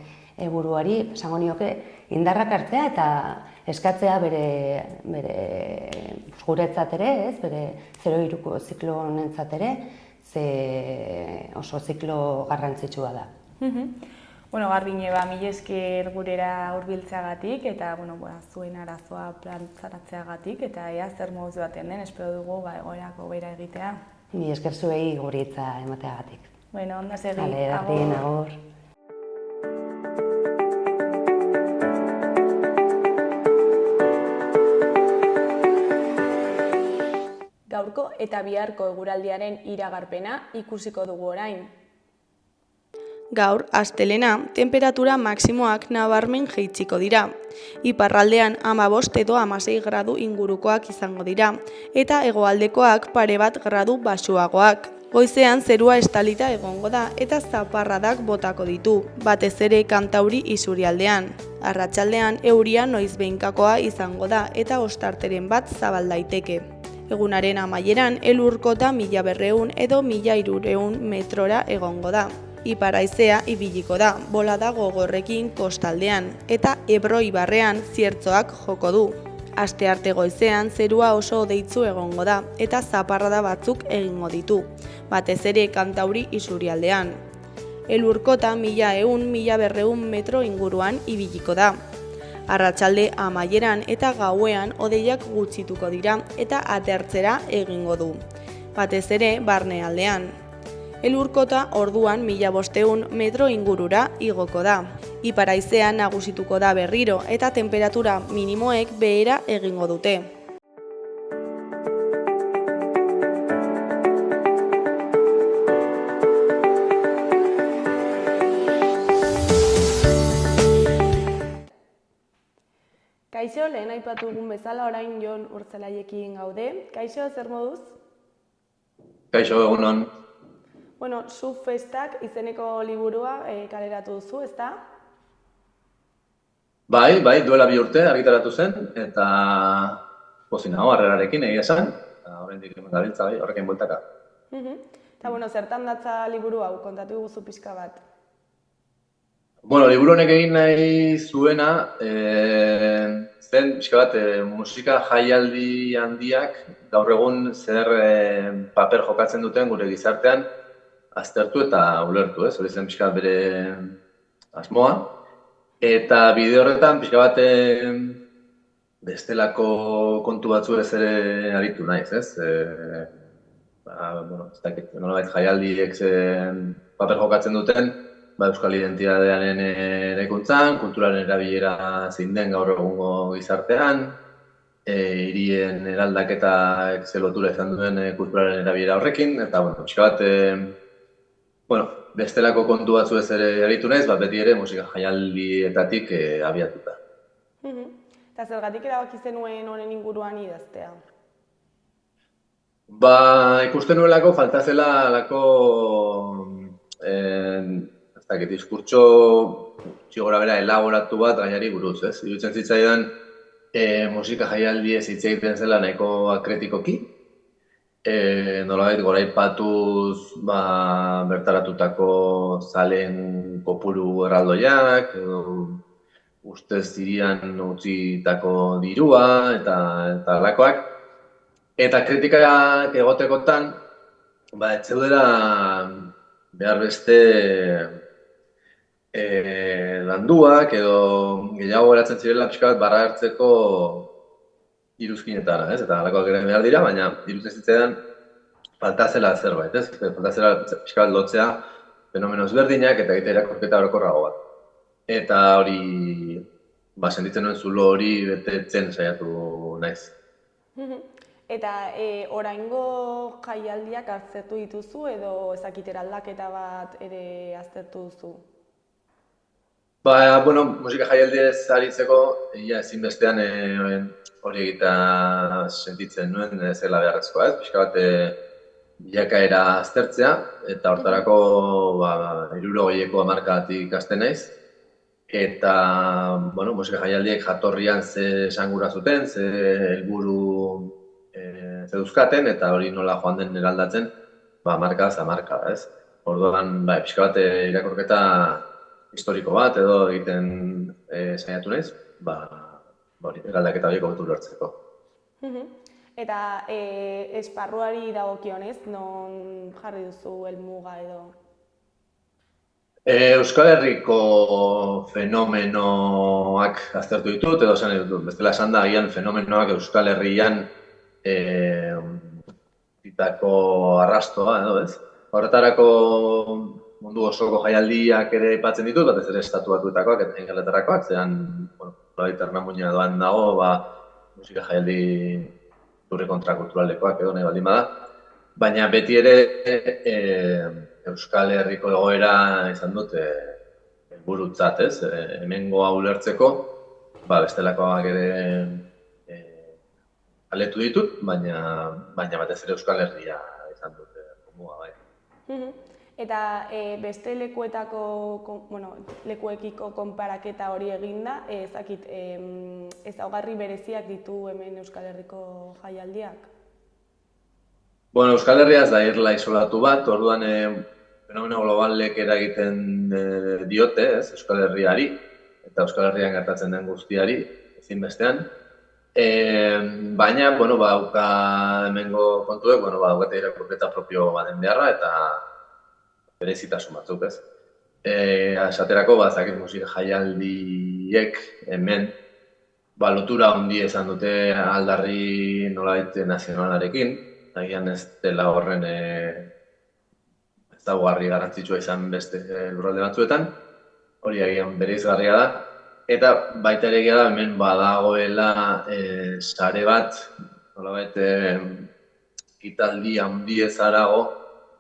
Speaker 3: buruari, esango nioke, indarrak hartzea eta eskatzea bere guretzat ere, bere 03ko ziklo honentzat ere, ze oso ziklo garrantzitsua da.
Speaker 1: Garbine, mila esker gurera hurbiltzeagatik eta zuen arazoa plantzaratzeagatik eta ea zer moduz baten den, espero dugu egoerako bera egitea.
Speaker 3: Mila esker zuei guritza emateagatik.
Speaker 1: Ondo segi,
Speaker 3: agur.
Speaker 1: Gaurko eta biharko eguraldiaren iragarpena ikusiko dugu orain.
Speaker 2: Gaur, astelena, temperatura maksimoak nabarmen jaitsiko dira. Iparraldean 15 edo 16 gradu ingurukoak izango dira, eta hegoaldekoak pare bat gradu baxuagoak. Goizean zerua estalita egongo da eta zaparradak botako ditu, batez ere Kantauri isurialdean. Arratsaldean euria noizbehinkakoa izango da eta ostarteren bat zabal daiteke. Egunaren amaieran elurkota 1200 edo 1300 metrora egongo da. Ipar haizea ibiliko da, bolada gogorrekin kostaldean, eta Ebro ibarrean ziertzoak joko du. Astearte goizean zerua oso hodeitsu egongo da, eta zaparrada batzuk egingo ditu, batez ere Kantauri isurialdean. Elurkota 1100-1200 metro inguruan ibiliko da. Arratsalde amaieran eta gauean hodeiak gutxituko dira eta atertzera egingo du, batez ere barnealdean. Elurkota orduan 1500 metro ingurura igoko da. Ipar haizea nagusituko da berriro eta temperatura minimoek behera egingo dute.
Speaker 1: Kaixo, lehen aipatu dugun bezala orain Jon Urtzelaiekin gaude. Kaixo, zer moduz?
Speaker 4: Kaixo, egunon.
Speaker 1: Bueno, zu festak izeneko liburua kaleratu duzu, ezta?
Speaker 4: Bai, duela 2 urte argitaratu zen, eta pozik nago harrerarekin egia esan, oraindik hemen gabiltza horrekin bueltaka.
Speaker 1: Eta bueno, zertan datza liburu hau, kontatu guzu pixka bat.
Speaker 4: Bueno, liburu honek egin nahi zuena, zen pixka bat musika jaialdi handiak gaur egun zer paper jokatzen duten gure gizartean aztertu eta ulertu, ez? Hori zen pixka bere asmoa. Eta bide horretan pixka bat bestelako kontu batzu ez ere aritu naiz, ez? Ez dakit, nolabait jaialdiek paper jokatzen duten, euskal identitatearen eraikuntzan, kulturaren erabilera zein den gaur egungo gizartean, hirien eraldaketak ze lotura izan duen kulturaren erabilera horrekin, eta pixka bat, bestelako kontu batzu ez ere aritu naiz, beti ere musika jaialdietatik abiatuta.
Speaker 1: Eta zergatik erabaki zenuen honen inguruan idaztea?
Speaker 4: Ikusten nuelako falta zela alako diskurtso txigora bera elaboratu bat gaiari buruz, ez? Iruditzen zitzaidan musika jaialdiez hitz egiten zela nahiko akretikoki, nolabait goraipatuz bertaratutako zalen kopuru erraldoiak, ustez hirian utzitako dirua eta halakoak. Eta kritikak egotekotan, ez zeudela behar beste landuak edo gehiago geratzen zirela pixka bat barra hartzeko iruzkinetara, ez? Eta halakoak ere behar dira, baina irutzen zitzaidan falta zela zerbait, ez? Falta zela pixka bat lotzea fenomeno ezberdinak eta egitea irakurketa orokorrago bat. Eta hori, sentitzen nuen zulo hori betetzen saiatu naiz.
Speaker 1: Eta oraingo jaialdiak aztertu dituzu edo ezakitera aldaketa bat ere aztertu duzu?
Speaker 4: Musika jaialdiez aritzeko, ezinbestean hori egita sentitzen nuen zela beharrezkoa, ez? Pixka bat bilakaera aztertzea, eta hortarako 60ko hamarkadatik hasten naiz. Eta, musika jaialdiek jatorrian ze esangura zuten, ze helburu zeduzkaten, eta hori nola joan den eraldatzen, hamarkadaz hamarkada, ez? Orduan, pixka bat irakurketa historiko bat edo egiten saiatu naiz, eraldaketa horiek hobetu ulertzeko.
Speaker 1: Eta esparruari dagokionez, non jarri duzu helmuga edo?
Speaker 4: Euskal Herriko fenomenoak aztertu ditut, edo esan ditut, bestela esan da, agian fenomenoak Euskal Herrian ditako arrastoa, edo ez? Horretarako mundu osoko jaialdiak ere aipatzen ditut, batez ere estatu batuetakoak eta Ingalaterrakoak, zean, Ernamuina doan dago, musika jaialdi kulture kontrakulturalekoak edo nahi baldin bada. Baina beti ere Euskal Herriko egoera izan dut helburutzat, ez? Hemengoa ulertzeko, bestelakoak ere aletu ditut, baina batez ere Euskal Herria izan dut helburua, bai.
Speaker 1: Eta beste lekuekiko konparaketa hori eginda, ezakit, ezaugarri bereziak ditu hemen Euskal Herriko jaialdiak?
Speaker 4: Bueno, Euskal Herria ez da irla isolatu bat, orduan fenomeno globalek eragiten diote, ez, Euskal Herriari, eta Euskal Herrian gertatzen den guztiari, ezinbestean. Baina, dauka hemengo kontuek, daukate irakurketa propio baden beharra, eta berezitasun batzuk, ez. Esaterako, zakit musika jaialdiek hemen, lotura handia izan dute aldarri nolabait nazionalarekin, agian ez dela horren ezaugarri garrantzitsua izan beste lurralde batzuetan, hori agian bereizgarria da, eta baita ere egia da hemen badagoela sare bat, nolabait ekitaldi handiez harago,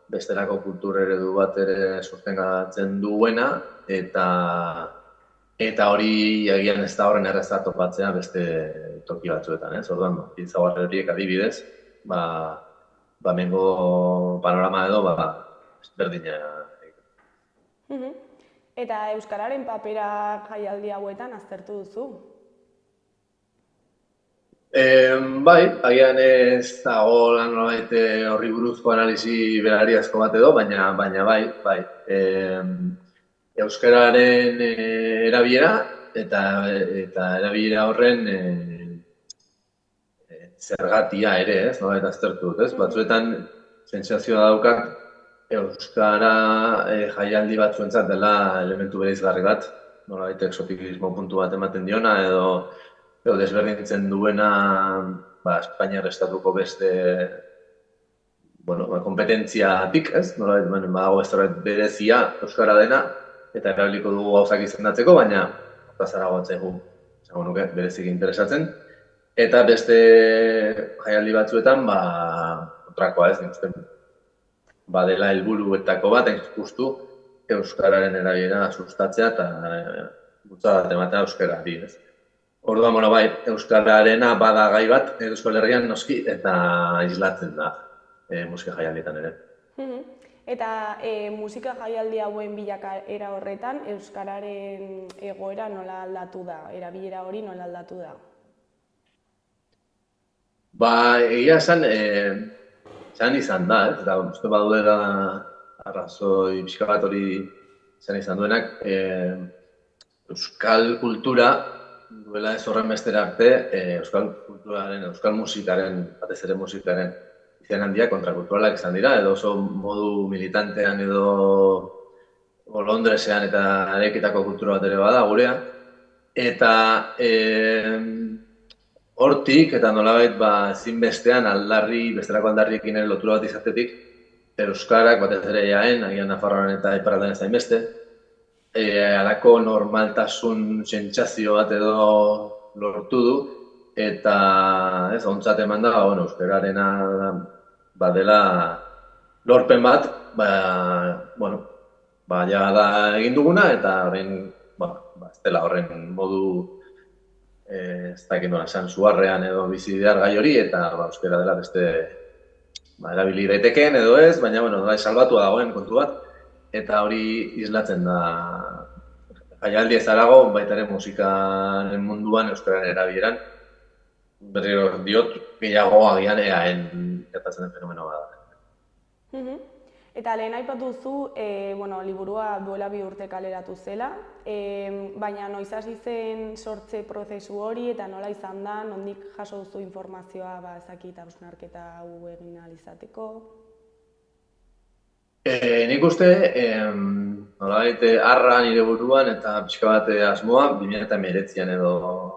Speaker 4: bestelako kultur eredu bat ere sostengatzen duena, eta hori agian ez da horren erraza topatzea beste toki batzuetan, ez? Orduan, ezaugarri horiek adibidez, hemengo panorama edo berdina egiten.
Speaker 1: Eta euskararen papera jaialdi hauetan aztertu duzu?
Speaker 4: Bai, agian ez dago nolabait horri buruzko analisi berariazko bat edo, baina bai. Euskararen erabilera eta erabilera horren zergatia ere, ez, nolabait aztertu dut, ez? Batzuetan sentsazioa daukat euskara jaialdi batzuentzat dela elementu bereizgarri bat, nolabait exotikismo puntu bat ematen diona edo desberdintzen duena Espainiar estatuko beste kompetentziatik, ez? Nolabait badago zerbait berezia euskara dena eta erabiliko dugu gauzak izendatzeko, baina hortazarago zaigu esango nuke berezik interesatzen. Eta beste jaialdi batzuetan, kontrakoa ez, nik uste badela helburuetako bat, justu euskararen erabilera sustatzea eta bultzada bat ematea euskarari, ez. Orduan, bai, euskararena bada gai bat Euskal Herrian noski eta islatzen da musika jaialdietan ere.
Speaker 1: Eta musika jaialdi hauen bilakaera horretan, euskararen egoera nola aldatu da, erabilera hori nola aldatu da?
Speaker 4: Egia esan izan da, eta uste badudela arrazoi pixka bat hori izan duenak, euskal kultura duela ez horren bestera arte, euskal kulturaren, euskal musikaren, batez ere musikaren izan handiak kontrakulturalak izan dira, edo oso modu militantean edo Londresean eta areketako kultura bat ere bada gurea. Eta hortik, eta nolabait ezinbestean bestelako aldarriekin ere lotura bat izatetik, euskarak batez ere jaen, agian Nafarroan eta iparraldean ez hainbeste, halako normaltasun sentsazio bat edo lortu du, eta ontzat eman da, euskararena badela lorpen bat, ja da egin duguna, eta horren, ez dela horren modu ez dakit nola esan zuharrean edo bizi behar gai hori, eta euskara dela beste erabili daitekeen edo ez, baina salbatua dagoen kontu bat, eta hori islatzen da jaialdi ez harago, baita ere musikaren munduan euskararen erabileran, berriro diot gehiago agian eaen gertatzen den fenomeno bada.
Speaker 1: Eta lehen aipatu duzu, liburua duela 2 urte kaleratu zela, baina noiz hasi zen sortze prozesu hori eta nola izan da, nondik jaso duzu informazioa ezakit hausnarketa hau egin ahal izateko?
Speaker 4: Nik uste, nolabait arra nire buruan eta pixka bat asmoa 2019an edo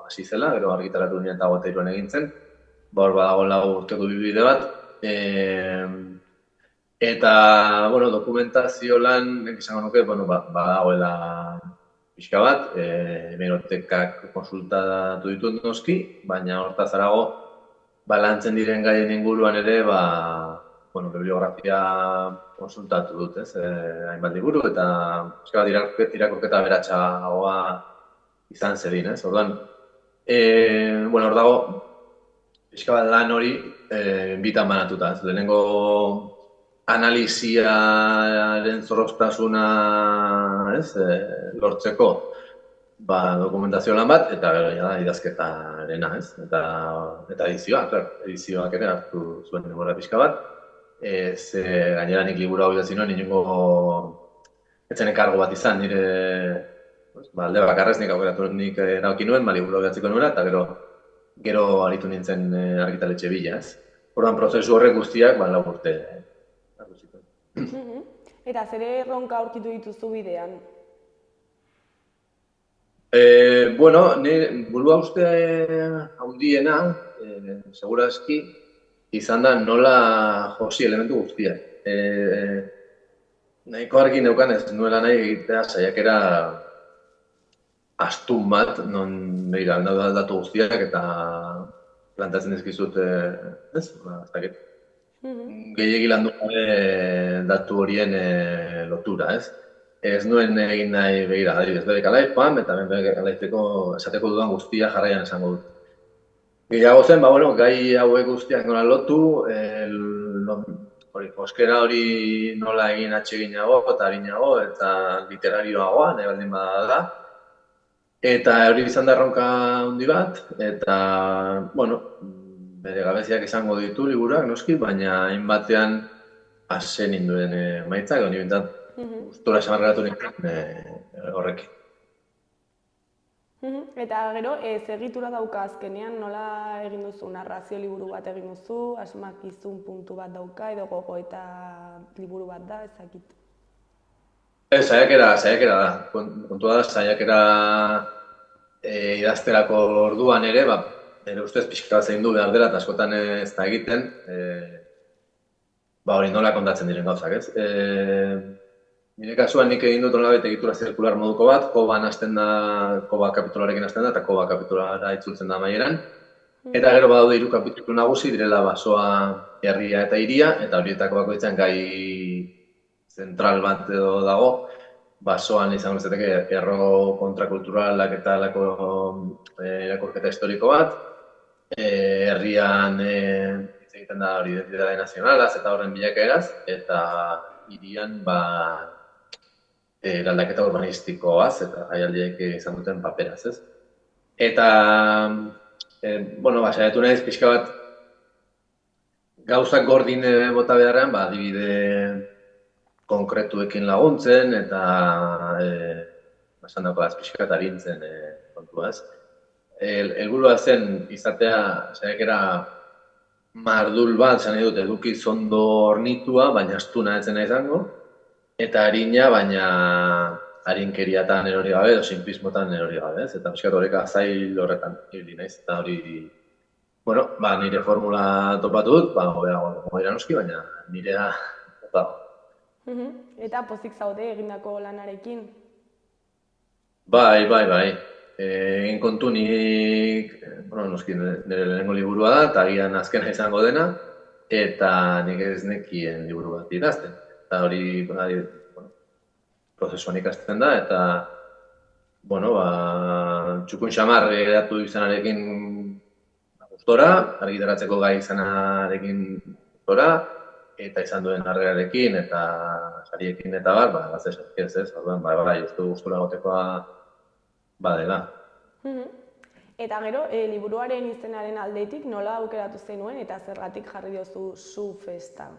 Speaker 4: hasi zela, gero argitaratu 2023an egin zen, hor badago 4 urteko bide bat. Eta, dokumentazio lan, esango nuke, badagoela pixka bat, hemerotekak konsultatu ditut noski, baina hortaz harago, lantzen diren gaien inguruan ere, bibliografia konsultatu dut, hainbat liburu, eta pixka bat irakurketa aberatsagoa izan zedin, orduan. Hor dago, pixka bat lan hori bitan banatuta, lehenengo analisiaren zorroztasuna, lortzeko, dokumentazio lan bat, eta gero ja da idazketarena, eta edizioa, edizioak ere hartu zuen denbora pixka bat. Gainera nik liburu hau idatzi nuen, etzen enkargo bat izan, nire alde bakarrez nik erabaki nuen, liburu hau idatziko nuela, eta gero aritu nintzen argitaletxe bila, Orduan, prozesu horrek guztiak, lau urte.
Speaker 1: Eta zer erronka aurkitu dituzu bidean?
Speaker 4: Nire burua uste handiena, segurazki, izan da nola josi elementu guztiak. Nahiko argi neukan ez nuela nahi egitea saiakera astun bat, non behira, datu guztiak eta plantatzen dizkizut, gehiegi landu gabe datu horien lotura, Ez nuen egin nahi begira, adibidez, bedek alaiz, eta alaizteko esateko dudan guztia jarraian esango dut. Gehiago zen, gai hauek guztiak nola lotu, joskera hori nola egin atseginago eta harinago eta literarioagoa, nahi baldin bada da. Eta hori izan da erronka handi bat, eta, bere gabeziak izango ditu liburuak, noski, baina hainbatean ase ninduen maitzak, honi bintzat, gustora esamarratu nintzen horrekin.
Speaker 1: Eta gero, egitura dauka azkenean, nola egin duzu, narrazio liburu bat egin duzu, asmakizun puntu bat dauka, edo gogoeta liburu bat da, ezakit.
Speaker 4: Saiakera da. Kontua da, saiakera idazterako orduan ere, nire ustez pixka bat zein du behar dela, eta askotan ez da egiten, hori nola kontatzen diren gauzak, ez? Nire kasuan nik egin dut nolabait egitura zirkular moduko bat, koban hasten da, koba kapitularekin hasten da, eta koba kapitulara itzultzen da amaieran. Eta gero badaude 3 kapitulu nagusi, direla basoa, herria eta hiria, eta horietako bakoitzean gai zentral bat edo dago, basoan izango izateke erro kontrakulturalak eta irakurketa historiko bat, herrian hitz egiten da hori identitate nazionalaz eta horren bilakaeraz, eta hirian eraldaketa urbanistikoaz eta jaialdiek izan duten paperaz, ez? Eta, saiatu naiz pixka bat gauzak gordin bota beharrean, adibide konkretuekin laguntzen eta esan dago pixka eta arintzen kontua, ez? Helburua zen izatea saiakera mardul bat, esan nahi dut, eduki zondo hornitua, baina astuna etzena izango, eta harina, baina harinkeriatan erori gabe, edo sinplismotan erori gabe, ez? Eta pixkat horrek azail horretan ibili naiz, eta hori, nire formula topatu dut, hobeago noski, baina nirea topago.
Speaker 1: Eta pozik zaude egindako lanarekin?
Speaker 4: Bai. Egin kontu nik, noski nire lehenengo liburua da, eta agian azkena izango dena, eta nik ez nekien liburu bat idazten. Eta hori, prozesuan ikasten da, eta, txukun xamar edatu izanarekin gustora, argitaratzeko gai izanarekin gustora, eta izan duen harrerarekin, eta sariekin eta gazte esatik ez, uste gustora gotekoa badela.
Speaker 1: Eta gero, liburuaren izenaren aldetik nola aukeratu zenuen eta zergatik jarri diozu Su Festa?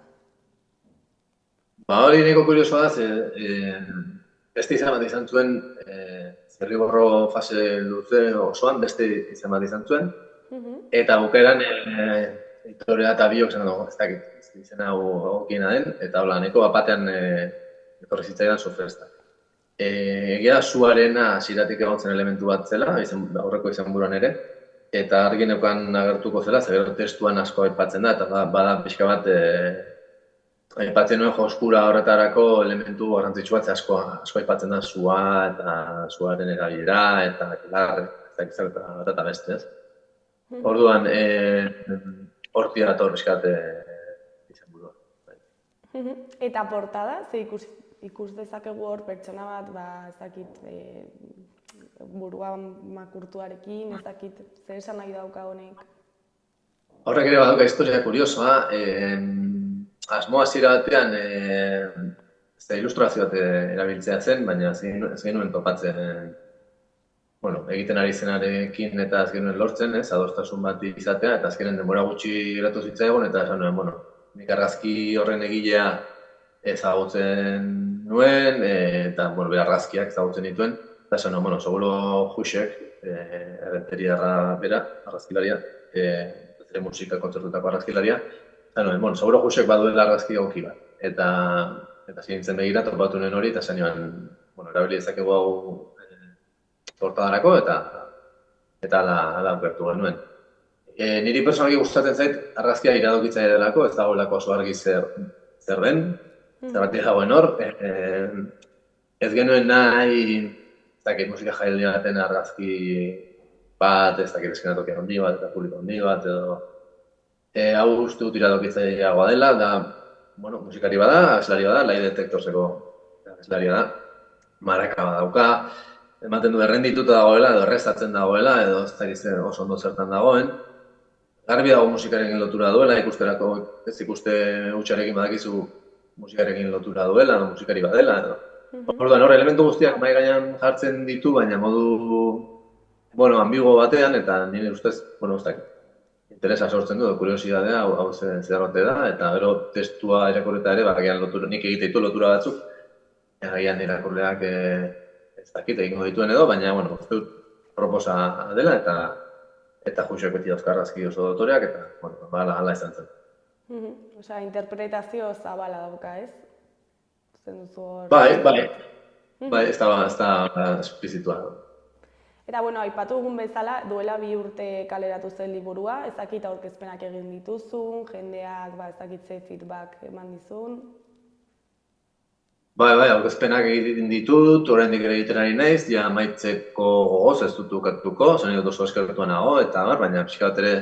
Speaker 4: Hori niko kuriosoa da, beste izan bat izan zuen, Zirriborro fase luze osoan beste izan bat izan zuen, eta bukaeran editorea eta biok zen dago, ez dakit, izena egokiena den, eta hola, niko batean etorri zitzaidan Su Festa. Egia suarena hasieratik egontzen elementu bat zela, aurreko izenburuan ere, eta argi neukan agertuko zela, gero testuan asko aipatzen da, eta bada pixka bat aipatzen nuen joskura horretarako elementu garrantzitsu bat asko aipatzen da sua eta suaren erabilera eta eta beste, ez? Orduan, hortik dator pixkat izenburua.
Speaker 1: Eta portada, ze ikus dezakegu hor pertsona bat, ezakit, buruan makurtuarekin, ezakit, zer esan nahi dauka honek?
Speaker 4: Horrek ere badauka historia kuriosoa. asmoa hasiera batean ez da ilustrazio bat erabiltzea zen, baina ez genuen topatzen egiten ari zenarekin eta ez genuen lortzen, adostasun bat izatea, eta azkenen denbora gutxi geratu zitzaigun, eta esan nuen, nik argazki horren egilea ezagutzen nuen, eta bere argazkiak ezagutzen dituen, eta esan nuen, seguro Jusek, errenteriarra bera, argazkilaria, zere musika kontzertutako argazkilaria, eta nuen, seguro Jusek baduela argazki egoki bat, eta zintzen begira, topatu nuen hori, eta esan nuen, erabili ezakegu hau portadarako, eta ala okertu genuen. Niri personalki gustatzen zait, argazkia iradokitzaile delako, ez dagoelako oso argi zer den, zergatik dagoen hor. Ez genuen nahi, ez dakit musika jaialdi baten argazki bat, ez dakit eskenatoki handi bat, eta publiko handi bat, edo hau uste dut iradokitzaileagoa dela, da, musikari bada, abeslari bada, lie detectorseko abeslaria da, maraka badauka, ematen du errendituta dagoela, edo errestatzen dagoela, edo ez dakit oso ondo zertan dagoen. Garbi dago musikarekin lotura duela, ikusterako ez ikuste hutsarekin badakizu musikarekin lotura duela, musikari badela, edo. Orduan, hor, elementu guztiak mahai gainean jartzen ditu, baina modu, ambigo batean, eta nire ustez, ez dakit, interesa sortzen du, kuriosidadea, hau zerrote da, eta gero testua irakurreta ere, bagian lotura, nik egite ditu lotura batzuk, agian irakurleak ez dakit egingo dituen edo, baina, uste dut proposa dela, eta Jusek beti dauzka argazki oso dotoreak, eta, ala izan zen.
Speaker 1: Osea, interpretazio zabala dauka, ez?
Speaker 4: Bai, ez da esplizitua.
Speaker 1: Eta, aipatu dugun bezala, duela 2 urte kaleratu zen liburua, ez dakit aurkezpenak egin dituzun, jendeak, ez dakit ze feedback eman dizun.
Speaker 4: Bai, aurkezpenak egiten ditut, oraindik ere egiten ari naiz, ja amaitzeko gogoz ez dut ukatuko, zoni dut oso eskertua nago, eta baina pixka bat ere,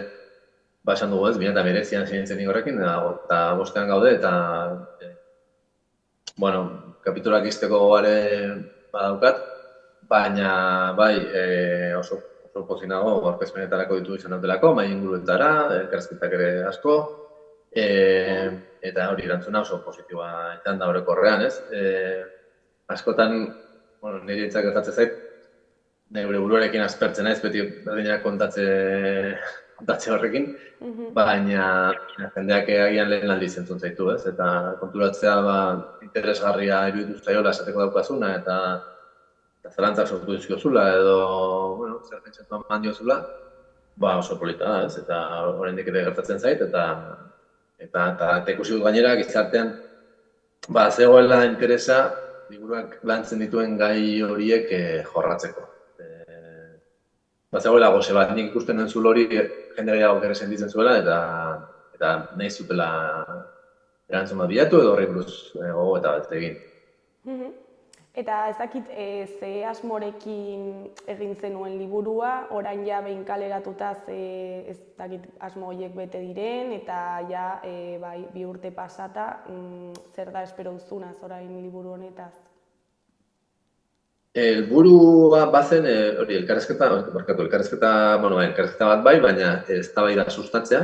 Speaker 4: esan dugu ez, 2009an zinintzen horrekin, eta bostean gaude, eta, kapitulak izteko gogare badaukat, baina, bai, oso pozinago aurkezpenetarako ditu izan daudelako, mai inguruetara, elkarrizketak ere asko, eta hori erantzuna oso positiboa izan da orokorrean, ez? Askotan, niri hitzak gertatzen zait, nire buruarekin aspertzen naiz, beti berdinak kontatze horrekin, baina jendeak agian lehen aldiz entzun zaitu, ez? Eta konturatzea interesgarria iruditu zaiola esateko daukazuna, eta zalantzak sortu dizkiozula, edo, zer pentsatu eman diozula, oso polita da, ez? Eta oraindik ere gertatzen zait, eta ikusi dut gainera, gizartean, zegoela interesa, liburuak lantzen dituen gai horiek jorratzeko. Zegoela goze bat, nik ikusten nuen zulo hori, jende gehiago ere sentitzen zuela, eta nahi zutela erantzun bat bilatu, edo horri buruz gogo eta bat egin.
Speaker 1: Eta ez dakit ze asmorekin egin zenuen liburua, orain ja behin kaleratuta ez dakit asmo horiek bete diren, eta ja 2 urte pasata, zer da espero duzunaz orain liburu honetaz?
Speaker 4: Helburua bazen, hori, elkarrizketa bat bai, baina eztabaida sustatzea,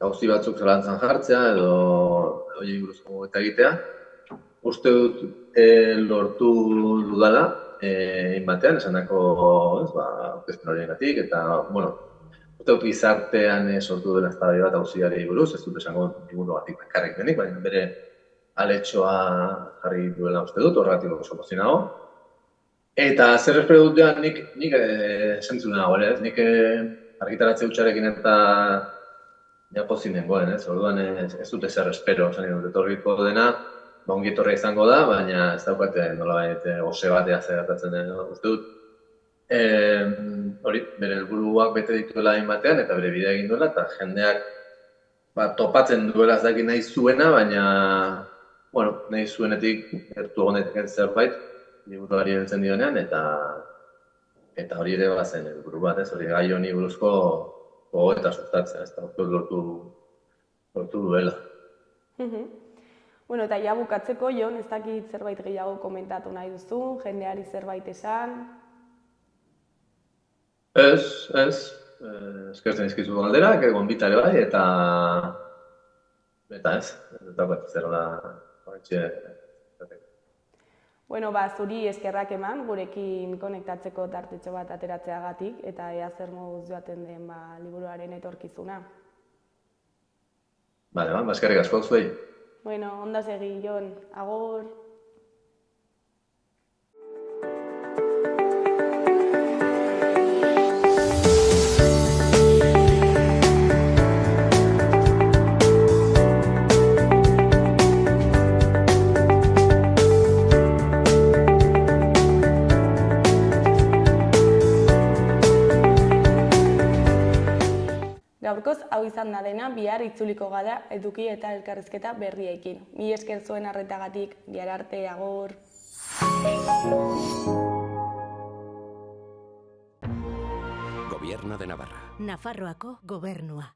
Speaker 4: gauzi batzuk zalantzan jartzea, edo horiek buruzko eta egitea. Uste dut lortu dudala, batean, esanako aurkezpen horiengatik, eta, uste dut gizartean sortu dela eztabaida bat auziari buruz, ez dut esango liburuagatik bakarrik denik, baina bere aletxoa jarri duela uste dut, horregatik oso pozinago. Eta zer espero dut joan, nik esantzun nago, nik argitaratze hutsarekin eta pozin nengoen, orduan ez dute zer espero, etorriko dena, ongi etorria izango da, baina ez daukate nolabait gose batea zeratatzen den uste dut. Hori, bere helburuak bete dituela batean eta bere bidea egin duela, eta jendeak topatzen duela ez dakit nahi zuena, baina nahi zuenetik gertu egonetik zerbait, liburuari heltzen dionean, eta hori ere bazen helburu bat, hori gai honi buruzko gogo eta sustatzea, ez da lortu duela.
Speaker 1: Eta ja bukatzeko, Jon, ez dakit zerbait gehiago komentatu nahi duzu, jendeari zerbait esan?
Speaker 4: Ez, eskertzen izkizu galderak, gonbita ere bai, Eta ez daukat zerola horretxe.
Speaker 1: Bueno, zuri eskerrak eman, gurekin konektatzeko tartetxo bat ateratzeagatik, eta ea zer moduz joaten den liburuaren etorkizuna.
Speaker 4: Bale, eskerrik asko zuei.
Speaker 1: Bueno, ondo segi, Jon, agur! Gaurkoz hau izan da dena, bihar itzuliko gara eduki eta elkarrizketa berriekin. Mila esker zuen arretagatik, bihar arte, agur!
Speaker 5: Gobierno de Navarra.
Speaker 6: Nafarroako gobernua.